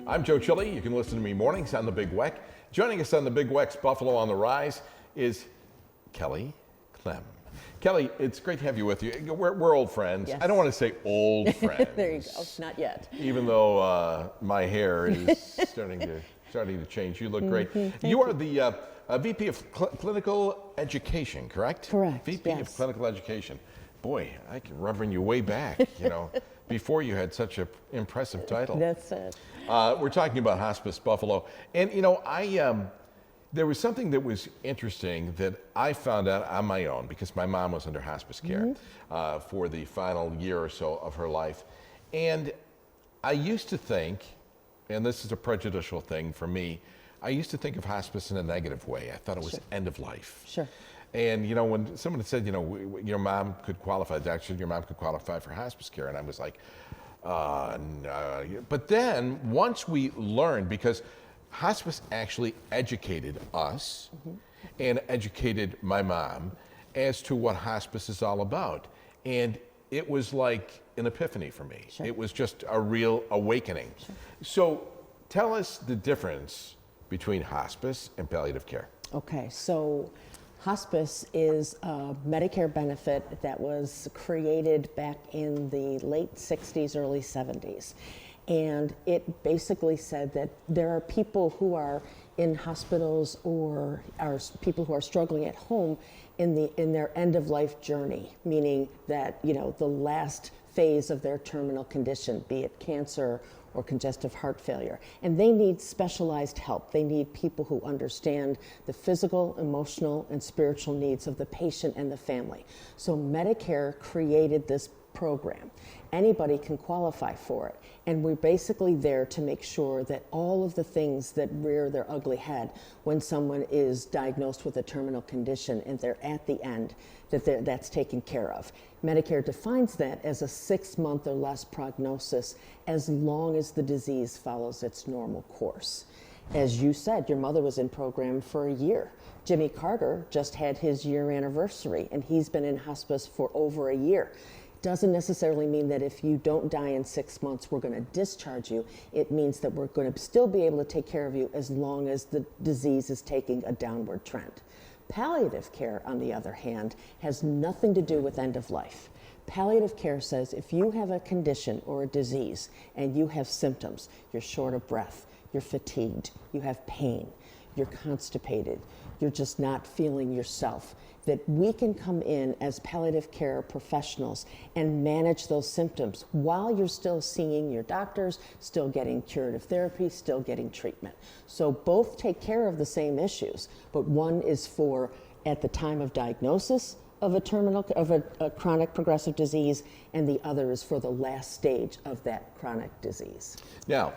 I'm Joe Chile. You can listen to me mornings on the Big Weck. Joining us on the Big Weck's Buffalo on the Rise is Kelly Clem. Kelly, it's great to have you with you. We're old friends. Yes. I don't want to say old friends. There you go. Not yet. Even though my hair is starting to change. You look great. You are the VP of Clinical Education, correct? Correct. VP yes. of Clinical Education. Boy, I can remember you way back, before you had such an impressive title. That's it. We're talking about Hospice Buffalo. And, there was something that was interesting that I found out on my own because my mom was under hospice care for the final year or so of her life. And I used to think, and this is a prejudicial thing for me, I used to think of hospice in a negative way. I thought it was Sure. end of life. Sure. And, when someone said, your mom could qualify, actually your mom could qualify for hospice care, and I was like, no. But then once we learned, because hospice actually educated us and educated my mom as to what hospice is all about. And it was like an epiphany for me. Sure. It was just a real awakening. Sure. So tell us the difference between hospice and palliative care. Okay, so hospice is a Medicare benefit that was created back in the late 60s, early 70s. And it basically said that there are people who are in hospitals or are people who are struggling at home in their end of life journey, meaning that the last phase of their terminal condition, be it cancer or congestive heart failure, and they need specialized help. They need people who understand the physical, emotional, and spiritual needs of the patient and the family. So Medicare created this program. Anybody can qualify for it. And we're basically there to make sure that all of the things that rear their ugly head when someone is diagnosed with a terminal condition and they're at the end, that's taken care of. Medicare defines that as a 6-month or less prognosis as long as the disease follows its normal course. As you said, your mother was in program for a year. Jimmy Carter just had his year anniversary and he's been in hospice for over a year. Doesn't necessarily mean that if you don't die in 6 months, we're going to discharge you. It means that we're going to still be able to take care of you as long as the disease is taking a downward trend. Palliative care, on the other hand, has nothing to do with end of life. Palliative care says if you have a condition or a disease and you have symptoms, you're short of breath, you're fatigued, you have pain, you're constipated, you're just not feeling yourself, that we can come in as palliative care professionals and manage those symptoms while you're still seeing your doctors, still getting curative therapy, still getting treatment. So both take care of the same issues, but one is for at the time of diagnosis of a chronic progressive disease, and the other is for the last stage of that chronic disease. Now,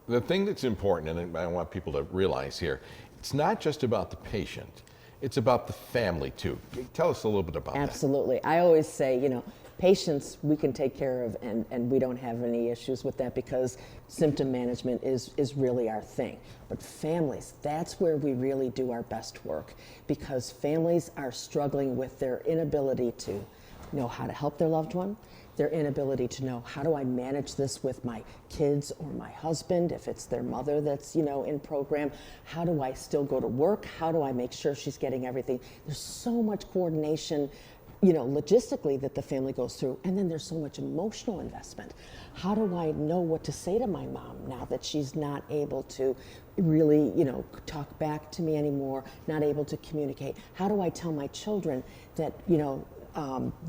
the thing that's important, and I want people to realize here, it's not just about the patient. It's about the family too. Tell us a little bit about that. Absolutely. I always say, patients we can take care of and we don't have any issues with that because symptom management is really our thing. But families, that's where we really do our best work because families are struggling with their inability to know how to help their loved one, their inability to know how do I manage this with my kids or my husband, if it's their mother that's in program, how do I still go to work, how do I make sure she's getting everything. There's so much coordination logistically that the family goes through, and then there's so much emotional investment. How do I know what to say to my mom now that she's not able to really talk back to me anymore, not able to communicate? How do I tell my children that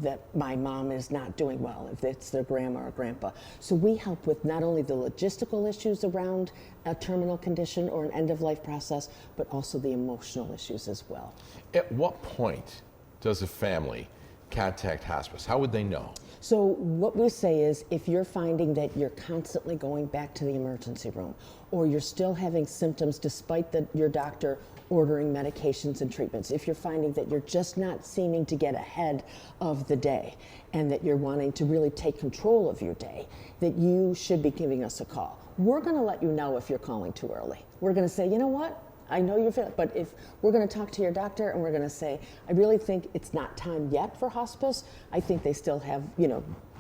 that my mom is not doing well, if it's their grandma or grandpa? So we help with not only the logistical issues around a terminal condition or an end-of-life process, but also the emotional issues as well. At what point does a family contact hospice? How would they know? So what we say is if you're finding that you're constantly going back to the emergency room, or you're still having symptoms despite your doctor ordering medications and treatments, if you're finding that you're just not seeming to get ahead of the day and that you're wanting to really take control of your day, that you should be giving us a call. We're going to let you know if you're calling too early. We're going to say, you know what? I know you're feeling, but if we're going to talk to your doctor and we're going to say, I really think it's not time yet for hospice. I think they still have,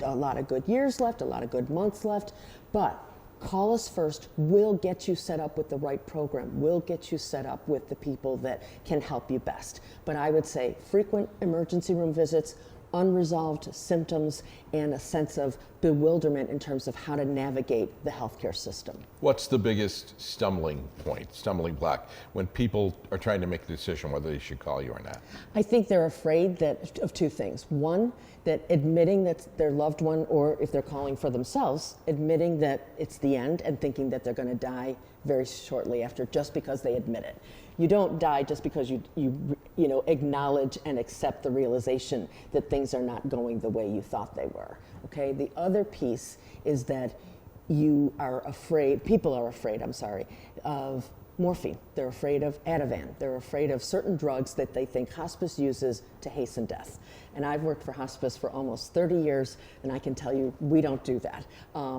a lot of good years left, a lot of good months left, but call us first. We'll get you set up with the right program. We'll get you set up with the people that can help you best. But I would say frequent emergency room visits, unresolved symptoms, and a sense of bewilderment in terms of how to navigate the healthcare system. What's the biggest stumbling block, when people are trying to make a decision whether they should call you or not? I think they're afraid of two things. One, that admitting that their loved one, or if they're calling for themselves, admitting that it's the end and thinking that they're going to die very shortly after, just because they admit it. You don't die just because you acknowledge and accept the realization that things are not going the way you thought they were. Okay. The other piece is that people are afraid, of morphine. They're afraid of Ativan. They're afraid of certain drugs that they think hospice uses to hasten death. And I've worked for hospice for almost 30 years, and I can tell you we don't do that.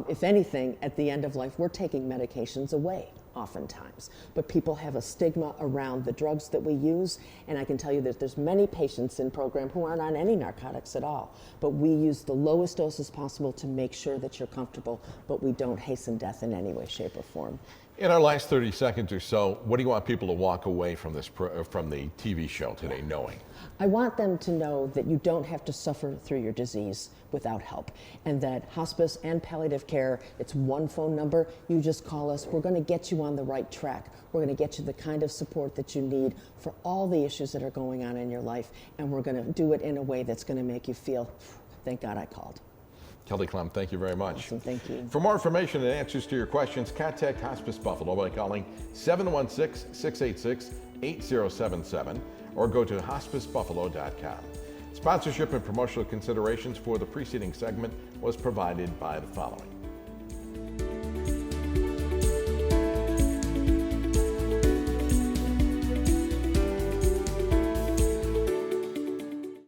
If anything, at the end of life, we're taking medications away oftentimes. But people have a stigma around the drugs that we use, and I can tell you that there's many patients in program who aren't on any narcotics at all. But we use the lowest doses possible to make sure that you're comfortable, but we don't hasten death in any way, shape, or form. In our last 30 seconds or so, what do you want people to walk away from from the TV show today knowing? I want them to know that you don't have to suffer through your disease without help, and that hospice and palliative care, it's one phone number. You just call us. We're going to get you on the right track. We're going to get you the kind of support that you need for all the issues that are going on in your life, and we're going to do it in a way that's going to make you feel, thank God I called. Kelly Clem, thank you very much. Awesome, thank you. For more information and answers to your questions, contact Hospice Buffalo by calling 716-686-8077 or go to hospicebuffalo.com. Sponsorship and promotional considerations for the preceding segment was provided by the following.